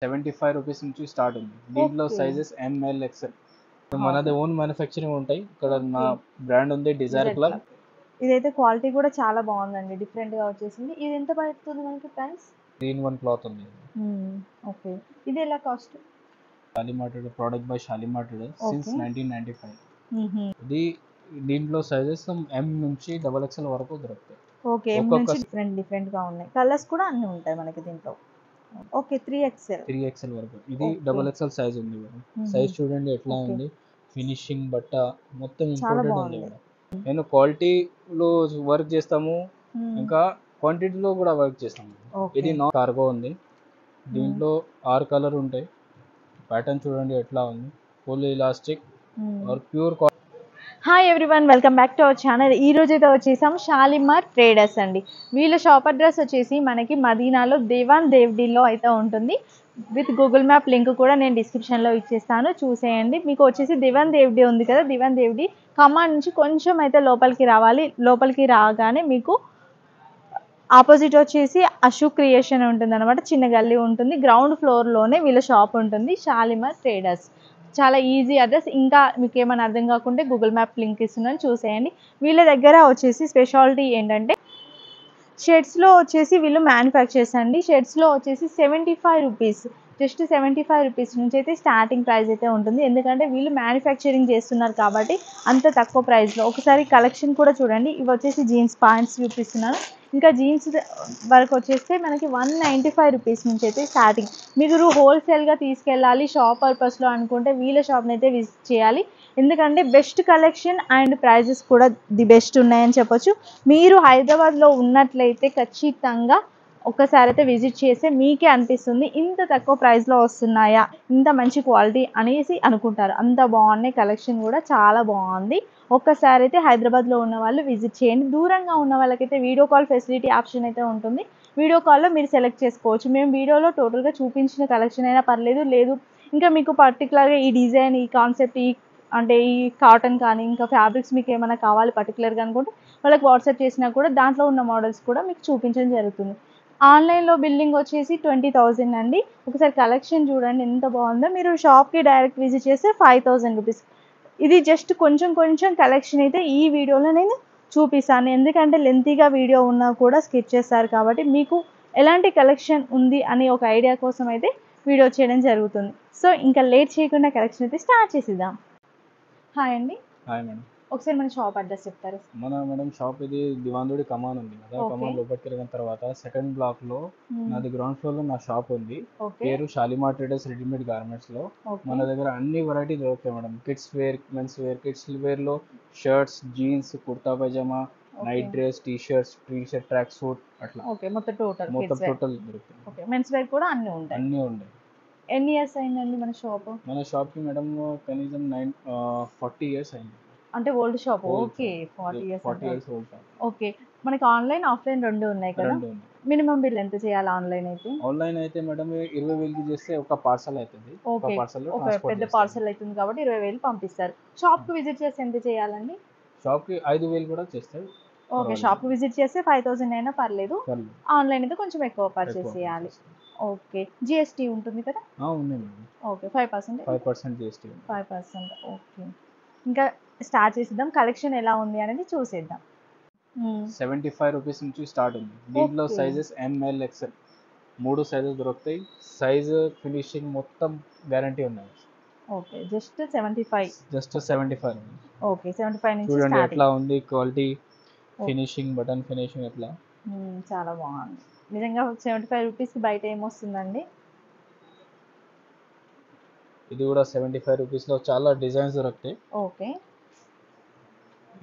రూ. 75 నుంచి స్టార్ట్ ఉంది. దీంట్లో ఓకే. Sizes M L XL. అవును. మనది ఓన్ మ్యానుఫ్యాక్చరింగ్ ఉంటాయి. ఇక్కడ నా ఓకే. బ్రాండ్ ఉంది డిజైర్ డిజైర్ క్లబ్. క్లబ్. ఇదైతే క్వాలిటీ కూడా చాలా బాగుందండి. డిఫరెంట్‌గా వచ్చేసింది. ఇది ఎంత పడుతుంది మనకి ప్రైస్? 3 in 1 క్లాత్ ఉంది. ఓకే. ఇది ఎలా cost? Shalimar trader product by Shalimar trader since okay. 1995. హుహు. ఇది దీంట్లో సైజెస్ ఎం నుంచి డబల్ ఎక్స్ఎల్ వరకు దొరుకుతాయి. ఓకే. ఎం ఒక్కొక్క నుంచి డిఫరెంట్‌గా ఉన్నాయి. కలర్స్ కూడా అన్నీ ఉంటాయి మనకి దీంట్లో. ఓకే. 3XL. 3XL వరకు. ఇది ఓకే. డబల్ ఎక్స్ఎల్ సైజ్ ఉంది మేడం. సైజ్ చూడండి ఎట్లా ఓకే. ఉంది. ఫినిషింగ్ బట్ట మొత్తం చాలా ఇంపోర్టెడ్ ఉంది బాగుంది. మేడం. నేను క్వాలిటీలో వర్క్ చేస్తాము, ఇంకా క్వాంటిటీలో కూడా వర్క్ చేస్తాము. ఇది ఓకే. నా కార్గో ఉంది. దీంట్లో 6 కలర్ ఉంటాయి. ప్యాటర్న్ చూడండి ఎట్లా ఉంది. Full elastic or pure hi everyone, welcome back to our channel. ఈ రోజు అయితే వచ్చేసాం షాలిమార్ ట్రేడర్స్ అండి. వీళ్ళ షాప్ అడ్రస్ వచ్చేసి మనకి మదీనాలో దేవాన్ దేవ్డీలో అయితే ఉంటుంది. విత్ గూగుల్ మ్యాప్ లింక్ కూడా నేను డిస్క్రిప్షన్లో ఇచ్చేస్తాను, చూసేయండి. మీకు వచ్చేసి దివాన్ దేవ్డీ ఉంది కదా, దివాన్ దేవ్డీ ఖమ్మం నుంచి కొంచెం అయితే లోపలికి రావాలి. లోపలికి రాగానే మీకు ఆపోజిట్ వచ్చేసి అశోక్ క్రియేషన్ ఉంటుంది అనమాట. చిన్న గల్లీ ఉంటుంది. గ్రౌండ్ ఫ్లోర్లోనే వీళ్ళ షాప్ ఉంటుంది, షాలిమార్ ట్రేడర్స్. చాలా ఈజీ అడ్రస్. ఇంకా మీకు ఏమైనా అర్థం కాకుంటే గూగుల్ మ్యాప్ లింక్ ఇస్తున్నాను, చూసేయండి. వీళ్ళ దగ్గర వచ్చేసి స్పెషాలిటీ ఏంటంటే షర్ట్స్లో వచ్చేసి వీళ్ళు మ్యానుఫ్యాక్చర్స్ అండి. షర్ట్స్లో వచ్చేసి 75 రూపీస్, జస్ట్ 75 రూపీస్ నుంచి అయితే స్టార్టింగ్ ప్రైస్ అయితే ఉంటుంది. ఎందుకంటే వీళ్ళు మ్యానుఫ్యాక్చరింగ్ చేస్తున్నారు కాబట్టి అంత తక్కువ ప్రైస్లో. ఒకసారి కలెక్షన్ కూడా చూడండి. ఇవి వచ్చేసి జీన్స్ ప్యాంట్స్ చూపిస్తున్నాను. ఇంకా జీన్స్ వరకు వచ్చేస్తే మనకి 195 రూపీస్ నుంచి అయితే స్టార్టింగ్. మీరు హోల్సేల్గా తీసుకెళ్ళాలి షాప్ పర్పస్లో అనుకుంటే వీళ్ళ షాప్ని అయితే విజిట్ చేయాలి. ఎందుకంటే బెస్ట్ కలెక్షన్ అండ్ ప్రైజెస్ కూడా ది బెస్ట్ ఉన్నాయని చెప్పొచ్చు. మీరు హైదరాబాద్లో ఉన్నట్లయితే ఖచ్చితంగా ఒకసారి అయితే విజిట్ చేస్తే మీకే అనిపిస్తుంది ఇంత తక్కువ ప్రైస్లో వస్తున్నాయా, ఇంత మంచి క్వాలిటీ అనేసి అనుకుంటారు. అంత బాగున్నాయి, కలెక్షన్ కూడా చాలా బాగుంది. ఒక్కసారి అయితే హైదరాబాద్లో ఉన్న వాళ్ళు విజిట్ చేయండి. దూరంగా ఉన్న వాళ్ళకైతే వీడియో కాల్ ఫెసిలిటీ ఆప్షన్ అయితే ఉంటుంది. వీడియో కాల్లో మీరు సెలెక్ట్ చేసుకోవచ్చు. మేము వీడియోలో టోటల్గా చూపించిన కలెక్షన్ అయినా పర్లేదు, లేదు ఇంకా మీకు పర్టికులర్గా ఈ డిజైన్, ఈ కాన్సెప్ట్, అంటే ఈ కాటన్ కానీ ఇంకా ఫ్యాబ్రిక్స్ మీకు ఏమైనా కావాలి పర్టికులర్గా అనుకుంటే వాళ్ళకి వాట్సాప్ చేసినా కూడా దాంట్లో ఉన్న మోడల్స్ కూడా మీకు చూపించడం జరుగుతుంది. ఆన్లైన్లో బిల్లింగ్ వచ్చేసి 20,000 అండి. ఒకసారి కలెక్షన్ చూడండి ఎంత బాగుందో. మీరు షాప్కి డైరెక్ట్ విజిట్ చేస్తే 5,000 రూపీస్. ఇది జస్ట్ కొంచెం కొంచెం కలెక్షన్ అయితే ఈ వీడియోలో నేను చూపిస్తాను. ఎందుకంటే లెంతీగా వీడియో ఉన్నా కూడా స్కిప్ చేస్తారు కాబట్టి మీకు ఎలాంటి కలెక్షన్ ఉంది అని ఒక ఐడియా కోసం అయితే వీడియో చేయడం జరుగుతుంది. సో ఇంకా లేట్ చేయకుండా కలెక్షన్ అయితే స్టార్ట్ చేసేద్దాం. హాయ్ అండి. Hi madam. ఒకసారి మన షాప్ అడ్రస్ చెప్తారు? మేడం షాప్ ఇది దివాందుడి కమాన్ ఉంది కదా, కమాన్ లోపలికి వెళ్ళిన తర్వాత సెకండ్ బ్లాక్ లో నాది గ్రౌండ్ ఫ్లోర్ లో నా షాప్ ఉంది. పేరు షాలిమార్ ట్రేడర్స్ రెడీమేడ్ గార్మెంట్స్ లో. మన దగ్గర అన్ని వెరైటీ దొరుకుతాయి madam. Kids wear, men's wear. Kids wear లో shirts, jeans, kurta pyjama, night dress, T shirts, track suit అట్లా మొత్తం టోటల్ దొరుకుతాయి. మెన్స్ వేర్ కూడా అన్ని ఉంటాయి. అన్నీ ఉన్నాయి. ఎన్ని ఇయర్స్ అయిందండి మన షాప్ కి మేడం కనీసం 40 years అయింది. అంటే old shop. Okay, 40 years. Old shop. Okay. మనకి ఆన్లైన్ ఆఫ్లైన్ రెండు ఉన్నాయి కదా. మినిమం బిల్ ఎంత చేయాలి ఆన్లైన్ అయితే? ఆన్లైన్ అయితే మేడం 20,000 చేస్తే ఒక పార్సల్ అవుతుంది. ఒక పెద్ద పార్సల్ అవుతుంది కాబట్టి 20,000 పంపిస్తారు. షాప్ కి విజిట్ చేస్తే ఎంత చేయాలండి? షాప్ కి 5,000 కూడా చేస్తారు. ఓకే, షాప్ కి విజిట్ చేస్తే 5,000 అయినా పర్లేదు. ఆన్లైన్ అయితే కొంచెం ఎక్కువ పర్చేస్ చేయాలి. ఓకే. జిఎస్టీ ఉంటుంది కదా? ఉంది మేడం. Okay, 5% GST. 5%. ఓకే. ఇంకా స్టార్ట్ చేసేద్దాం. కలెక్షన్ ఎలా ఉంది అనేది చూసేద్దాం. 75 రూపీస్ నుంచి స్టార్ట్ ఉంది. దీంట్లో సైజెస్ ఎంఎల్ ఎక్స్ఎల్ 3 సైజెస్ దొరుకుతాయి. సైజు, ఫినిషింగ్ మొత్తం గ్యారంటీ ఉన్నాయి. Okay, just 75. ఓకే, 75 నుంచి చూడండి ఎట్లా ఉంది క్వాలిటీ, ఫినిషింగ్, బటన్ ఫినిషింగ్ ఎట్లా. చాలా బాగుంది నిజంగా. 75 రూపీస్కి బయట ఏమొస్తుందండి? ఇది కూడా 75 రూపీస్లో చాలా డిజైన్స్ దొరుకుతాయి. ఓకే.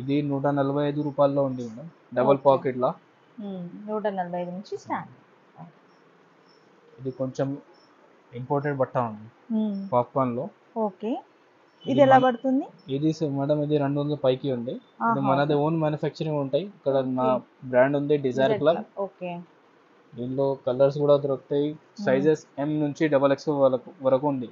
ఇది 145 రూపాయల్లో ఉంది మేడం, డబుల్ పాకెట్ లా. 145 నుంచి స్టార్ట్. ఇది కొంచెం ఇంపోర్టెడ్ బట్ట ఉంది, పాప్కార్న్ లో. ఓకే. ఇది ఎలా పడుతుంది? ఇది మేడం ఇది 200 పైకి ఉంది. ఇది మనది ఓన్ మ్యానుఫ్యాక్చరింగ్ ఉంటాయి. ఇక్కడ నా బ్రాండ్ ఉంది డిజైర్ క్లబ్. ఓకే. దీనిలో కలర్స్ కూడా దొరుకుతాయి. సైజెస్ ఎం నుంచి XXL వరకు ఉంది.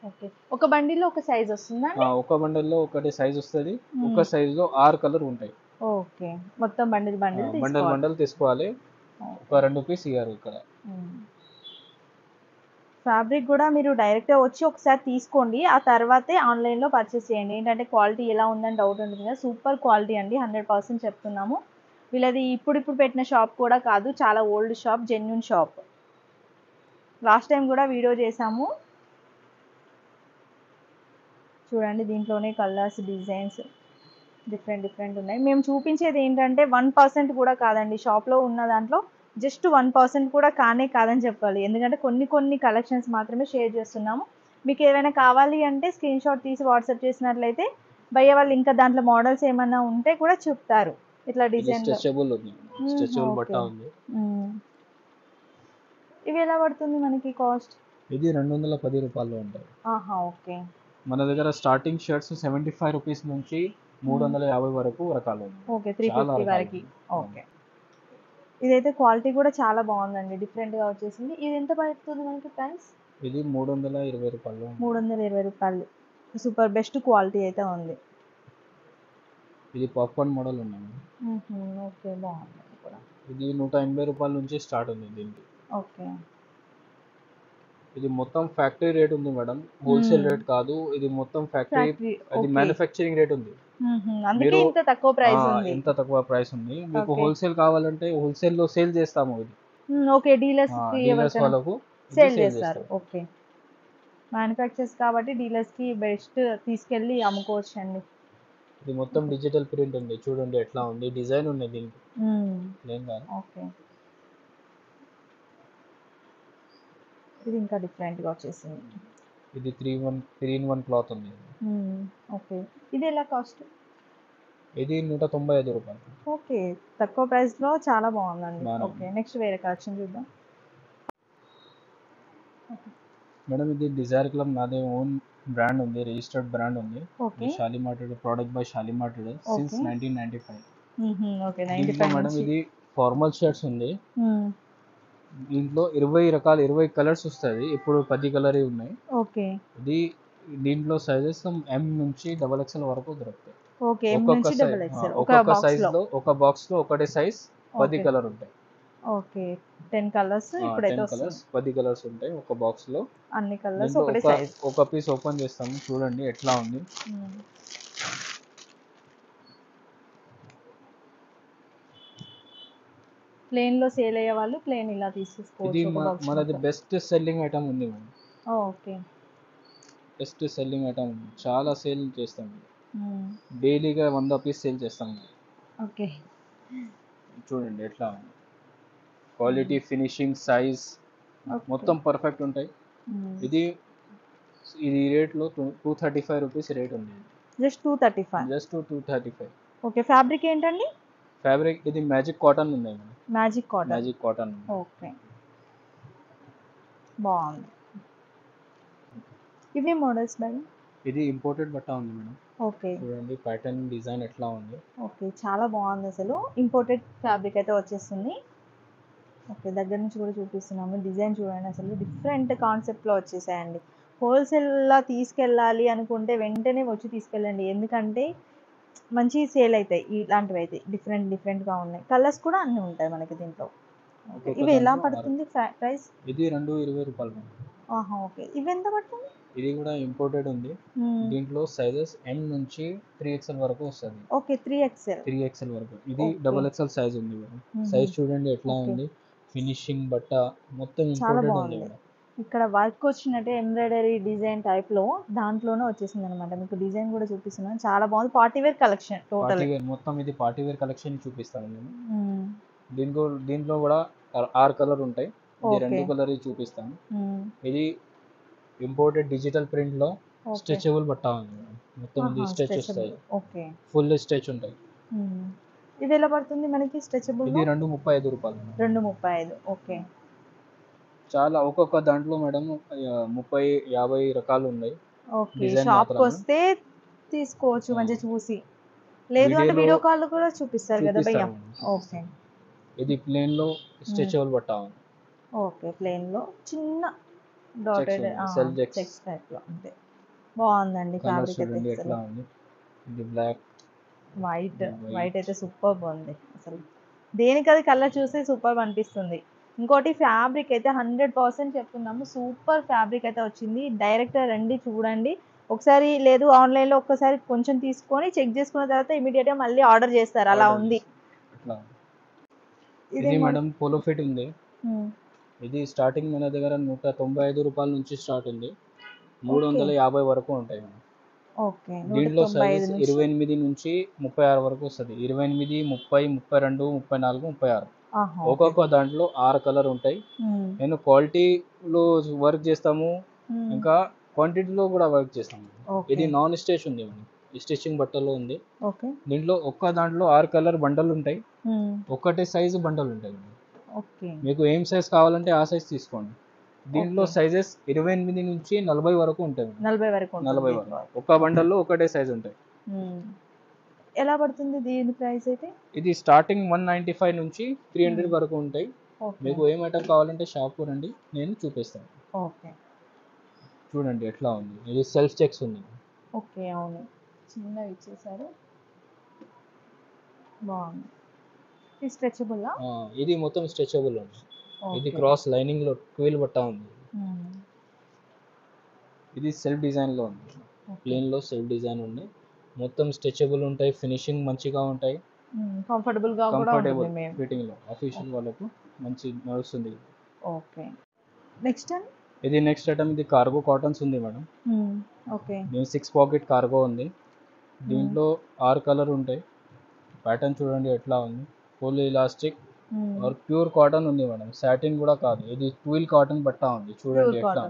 ఓకే. ఒక బండిల్లో ఒక సైజ్ వస్తుందా? ఒక బండిల్లో ఒకటి సైజ్ వస్తుంది. ఒక సైజ్ లో 6 కలర్ ఉంటాయి. ఓకే. మొత్తం బండిల్ తీసుకోవాలి. ఒక 2 పీస్ ఇయ్యారు ఇక్కడ. ఫ్యాబ్రిక్ కూడా మీరు డైరెక్ట్గా వచ్చి ఒకసారి తీసుకోండి, ఆ తర్వాతే ఆన్లైన్లో పర్చేస్ చేయండి. ఏంటంటే క్వాలిటీ ఎలా ఉందని డౌట్ ఉంటుంది కదా, సూపర్ క్వాలిటీ అండి, 100% చెప్తున్నాము. వీళ్ళది ఇప్పుడు పెట్టిన షాప్ కూడా కాదు, చాలా old shop, genuine shop. Last time కూడా వీడియో చేసాము చూడండి. దీంట్లోనే కలర్స్, డిజైన్స్ డిఫరెంట్ ఉన్నాయి. మేము చూపించేది ఏంటంటే 1% కూడా కాదండి, షాప్లో ఉన్న దాంట్లో జస్ట్ 1% కూడా కాదని చెప్పాలి. ఎందుకంటే కొన్ని కలెక్షన్స్ మాత్రమే షేర్ చేస్తున్నాము. మీకు ఏమైనా కావాలి అంటే స్క్రీన్ షాట్ తీసి వాట్సాప్ చేసినట్లయితే భయ్య వాళ్ళు ఇంకా దాంట్లో మోడల్స్ ఏమైనా ఉంటే కూడా చెప్తారు. ఇట్లా డిజైన్ స్ట్రెచబుల్ ఉంది, స్ట్రెచబుల్ బట్ట ఉంది. ఇవి ఎలా పడుతుంది మనకి కాస్ట్? ఇది 210 రూపాయలు ఉంటాయి. ఓకే. మన దగ్గర స్టార్టింగ్ షర్ట్స్ 75 రూపీస్ నుంచి 350 వరకు రకాలు ఉన్నాయి. ఓకే, 350 వరకు. ఓకే, ఇదైతే క్వాలిటీ కూడా చాలా బాగుందండి, డిఫరెంట్గా వచ్చేసింది. ఇది ఎంత పడుతుంది మనకి ప్రైస్? ఇది 320 రూపాయలు. 320 రూపాయలు. సూపర్ బెస్ట్ క్వాలిటీ అయితే ఉంది. ఇది పాప్కార్న్ మోడల్ ఉన్నాయి. ఓకే, బాగుంది కూడా. ఇది 180 రూపాయల నుంచి స్టార్ట్ ఉంది దీనికి. ఓకే, ఇది మొత్తం ఫ్యాక్టరీ రేట్ ఉంది మేడం, హోల్సేల్ రేట్ కాదు. ఇది మొత్తం ఫ్యాక్టరీ, అది మ్యానుఫ్యాక్చరింగ్ రేట్ ఉంది. అందుకే ఇంత తక్కువ ప్రైస్ ఉంది. ఇంత తక్కువ ప్రైస్ ఉంది. మీకు హోల్సేల్ కావాలంటే హోల్సేల్ లో సేల్ చేస్తాము ఇది. ఓకే, డీలర్స్ వాళ్ళకు సేల్ చేస్తారు. ఓకే, మ్యానుఫ్యాక్చర్స్ కాబట్టి డీలర్స్ కి బెస్ట్ తీసుకెళ్ళి అమ్ముకోవచ్చు అండి. ఇది మొత్తం డిజిటల్ ప్రింట్ ఉంది, చూడండి ఎట్లా ఉంది, డిజైన్ ఉంది దీనికి. ఓకే, ఇది ఇంకా డిఫరెంట్ గా వచ్చేసింది. ఇది 3-in-1 క్లాత్ ఉంది. ఓకే, ఇది ఎలా కాస్ట్? ఇది 195 రూపాయలు. ఓకే, తక్కువ ప్రైస్ లో చాలా బాగుందండి. ఓకే, నెక్స్ట్ వేరే కలెక్షన్ చూద్దాం మేడం. ఇది డిజైర్ క్లబ్ నాదే ఓన్ బ్రాండ్ ఉంది, రిజిస్టర్డ్ బ్రాండ్ ఉంది. Shalimar traders, product by Shalimar traders since 1995. Okay, 95 madam ఇది ఫార్మల్ షర్ట్స్ ఉంది. దీంట్లో 20 కలర్స్ వస్తాయి, ఇప్పుడు 10 కలర్ ఉన్నాయి. ఓకే, ఇది దీంట్లో సైజెస్ M నుంచి XXL వరకు దొరుకుతాయి. ఓకే, ఒక్కొక్క సైజ్ లో, ఒక బాక్స్ లో ఒకటే సైజ్ 10 కలర్ ఉంటాయి. ఓకే, 10 కలర్స్ ఇప్పుడైతే వస్తాయి. 10 కలర్స్ ఉంటాయి ఒక బాక్స్ లో, అన్ని కలర్స్ ఒకటే సైజ్. ఒక పీస్ ఓపెన్ చేస్తాము, చూడండి ఎట్లా ఉంది. ప్లేన్ లో సేల్ అయ్యే వాళ్ళు ప్లేన్ ఇలా తీసుకోవచ్చు. ఇది మనది బెస్ట్ సెల్లింగ్ ఐటమ్ ఉంది madam. Okay, best selling item, చాలా సేల్ చేస్తాం, డైలీగా 100 పీస్ సేల్ చేస్తాం. ఓకే, చూడండి ఎట్లా ఉంది, క్వాలిటీ, ఫినిషింగ్, సైజ్ మొత్తం పర్ఫెక్ట్ ఉంటాయి. ఇది రేట్ లో 235 రూపీస్ రేట్ ఉంది. జస్ట్ 235. జస్ట్ 235. ఓకే, ఫ్యాబ్రిక్ ఏంటండి? ఫ్యాబ్రిక్ ఇది మ్యాజిక్ కాటన్ ఉంది. Magic cotton. ఓకే, బాగుంది. ఇవి మోడల్స్ మేడం? ఇది ఇంపోర్టెడ్ బట్ట ఉంది మేడం. ఓకే, చూడండి ప్యాటర్న్, డిజైన్ ఎట్లా ఉంది. ఓకే, చాలా బాగుంది, అసలు ఇంపోర్టెడ్ ఫ్యాబ్రిక్ అయితే వచ్చేస్తుంది. ఓకే, దగ్గర నుంచి కూడా చూపిస్తున్నాము, డిజైన్ చూడండి, అసలు డిఫరెంట్ కాన్సెప్ట్లో వచ్చేసాయండి. హోల్సేల్లా తీసుకెళ్ళాలి అనుకుంటే వెంటనే వచ్చి తీసుకెళ్ళండి, ఎందుకంటే మంచి సేల్ అవుతాయి. ఇలాంటివి అయితే డిఫరెంట్గా ఉన్నాయి. కలర్స్ కూడా అన్నీ ఉంటాయి మనకి దీంట్లో. ఇవి ఎలా పడుతుంది ప్రైస్? ఇది 220 రూపాయలు. ఓకే, ఇవి ఎంత పడుతుంది? ఇది కూడా ఇంపోర్టెడ్ ఉంది. దీంట్లో సైజెస్ M నుంచి 3XL వరకు వస్తుంది. ఓకే, 3XL వరకు. ఇది XXL సైజ్ ఉంది. సైజ్ చూడండి ఎట్లా ఉంది, ఫినిషింగ్ బట్ట మొత్తం ఇంపోర్టెడ్ ఉంది. ఇక్కడ వర్క్ వచ్చినట్టే ఎంబ్రాయిడరీ డిజైన్ టైప్ లో దాంట్లోనే వచ్చేసింది అనమాట. మీకు డిజైన్ కూడా చూపిస్తున్నాను, చాలా బాగుంది. పార్టీ వేర్ కలెక్షన్ టోటల్ మొత్తం ఇది పార్టీ వేర్ కలెక్షన్ చూపిస్తాను నేను. దీంట్లో కూడా 6 కలర్ ఉంటాయి. ఇది 2 కలర్ చూపిస్తాను. ఇది ఇంపోర్టెడ్ డిజిటల్ ప్రింట్ లో స్ట్రెచబుల్ బట్ట ఉంది. మొత్తం ఇది స్ట్రెచ్ వస్తాయి. ఓకే, ఫుల్ స్ట్రెచ్ ఉంటాయి. ఇది ఎలా పడుతుంది మనకి స్ట్రెచబుల్? ఇది 235 రూపాయలు. 235. ఓకే, చాలా ఒక్కొక్క దాంట్లో మేడం 30-50 రకాలు ఉన్నాయి. ఓకే, షాప్కి వస్తే తీసుకోవచ్చు మంచిగా చూసి, లేదు అంటే వీడియో కాల్ కూడా చూపిస్తారు కదా భయ్య. ఓకే, ఇది ప్లేన్ లో స్ట్రెచబుల్ బట్ట ఉంది. ఓకే, ప్లేన్ లో చిన్న డాటెడ్ చెక్స్ టైప్ లో అంతే. బాగుందండి ఫ్యాబ్రిక్ అయితే. ఎట్లా ఉంది, ఇది బ్లాక్, వైట్ అయితే సూపర్ బాగుంది. అసలు దేనికి అది కలర్ చూస్తే సూపర్ అనిపిస్తుంది. ఇంకోటి ఫ్యాబ్రిక్ అయితే 100% చెప్తున్నాము, సూపర్ ఫ్యాబ్రిక్ అయితే వచ్చింది. డైరెక్ట్ రండి చూడండి ఒకసారి, లేదు ఆన్లైన్లో ఒక్కసారి కొంచెం తీసుకొని చెక్ చేసుకున్న తర్వాత ఇమీడియట్గా మళ్ళీ ఆర్డర్ చేస్తారు, అలా ఉంది. ఇట్లా ఇది మేడం పోలో ఫిట్ ఉంది. ఇది స్టార్టింగ్ మన దగ్గర 195 రూపాయల నుంచి స్టార్ట్ ఉంది, 350 వరకు ఉంటాయి మేడం. ఓకే, దీంట్లో సైజ్ 28 నుంచి 36 వరకు వస్తుంది. 28, 30, 32, 34, 36 ఒక్కొక్క దాంట్లో 6 కలర్ ఉంటాయి. నేను క్వాలిటీలో వర్క్ చేస్తాము, ఇంకా క్వాంటిటీలో కూడా వర్క్ చేస్తాము. ఇది నాన్ స్టిచ్ ఉంది మేడం, స్టిచ్చింగ్ బట్టల్లో ఉంది. దీంట్లో ఒక్క దాంట్లో 6 కలర్ బండల్ ఉంటాయి, ఒక్కటే సైజు బండల్ ఉంటాయి. మీకు ఏం సైజ్ కావాలంటే ఆ సైజ్ తీసుకోండి. దీంట్లో సైజెస్ 28 నుంచి 40 వరకు ఉంటాయి. 40 వరకు ఒక్క బండల్లో ఒకటే సైజ్ ఉంటాయి. ఎలా పడుతుంది దీని ప్రైస్ అయితే? ఇది స్టార్టింగ్ 195 నుంచి 300 వరకు ఉంటాయి. మీకు ఏం ఐటమ్ కావాలంటే షాప్ రండి, నేను చూపిస్తాను. ఓకే, చూడండి ఎట్లా ఉంది. ఇది సెల్ఫ్ చెక్స్ ఉంది. ఓకే, అవును, చిన్నవి ఇచ్చేసారు, బాగుంది. ఇది స్ట్రెచబుల్? ఇది మొత్తం స్ట్రెచబుల్ ఉంది. ఇది క్రాస్ లైనింగ్ లో ట్విల్ బట్ట ఉంది. ఇది సెల్ఫ్ డిజైన్ లో ఉంది, ప్లేన్ లో సెల్ఫ్ డిజైన్ ఉంది. మొత్తం స్ట్రెచబుల్ ఉంటాయి, ఫినిషింగ్ మంచిగా ఉంటాయి, కంఫర్టబుల్ ఫిట్టింగ్ లో ఆఫీషియల్ వాళ్ళకు మంచి నడుస్తుంది. ఓకే, నెక్స్ట్ ఇది నెక్స్ట్ ఐటమ్. ఇది కార్గో కాటన్స్ ఉంది మేడం. ఓకే, 6 పాకెట్ కార్గో ఉంది. దీంట్లో 6 కలర్ ఉంటాయి. ప్యాటర్న్ చూడండి ఎట్లా ఉంది, full elastic or pure cotton ఉంది మేడం, సాటిన్ కూడా కాదు. ఇది ట్విల్ కాటన్ బట్ట ఉంది, చూడండి ఎట్లా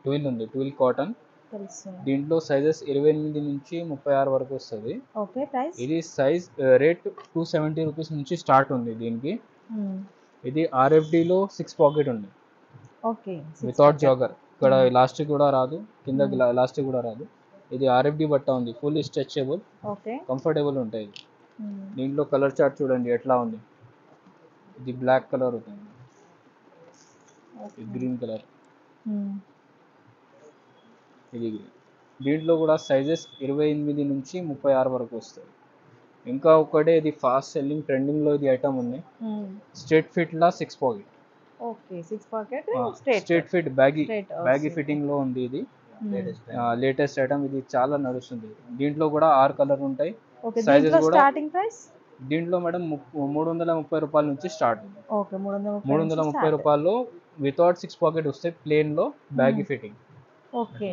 ట్విల్ ఉంది, ట్విల్ కాటన్. దీంట్లో సైజెస్ 28 నుంచి 36 వరకు వస్తుంది. ఇది సైజ్ రేట్ 270 రూపీస్ నుంచి స్టార్ట్ ఉంది దీనికి. ఇది RFD లో 6 పాకెట్ ఉంది, వితౌట్ జాగర్. ఇక్కడ ఎలాస్టిక్ కూడా రాదు, కింద ఎలాస్టిక్ కూడా రాదు. ఇది RFD బట్ట ఉంది, ఫుల్ స్ట్రెచబుల్, కంఫర్టబుల్ ఉంటాయి. దీంట్లో కలర్ చార్ట్ చూడండి ఎట్లా ఉంది. ఇది బ్లాక్ కలర్ ఉంటుంది, గ్రీన్ కలర్, ఇది దీంట్లో కూడా సైజెస్ 28 నుంచి 36 వరకు వస్తాయి. ఇంకా ఒకటే ఇది ఫాస్ట్ సెల్లింగ్ ట్రెండింగ్ లో ఇది ఐటమ్ ఉంది, స్ట్రైట్ ఫిట్ లా 6 pocket. Okay, 6 pocket straight fit baggy fitting లో ఉంది. ఇది లేటెస్ట్ ఐటమ్, ఇది చాలా నడుస్తుంది. దీంట్లో కూడా 6 కలర్ ఉంటాయి. సైజెస్ కూడా స్టార్టింగ్ ప్రైస్ దీంట్లో మేడం 330 రూపాయల నుంచి స్టార్ట్ ఉంది. 330 రూపాయల్లో వితౌట్ 6 పాకెట్ వస్తాయి, ప్లేన్ లో బ్యాగీ ఫిట్టింగ్. ఓకే,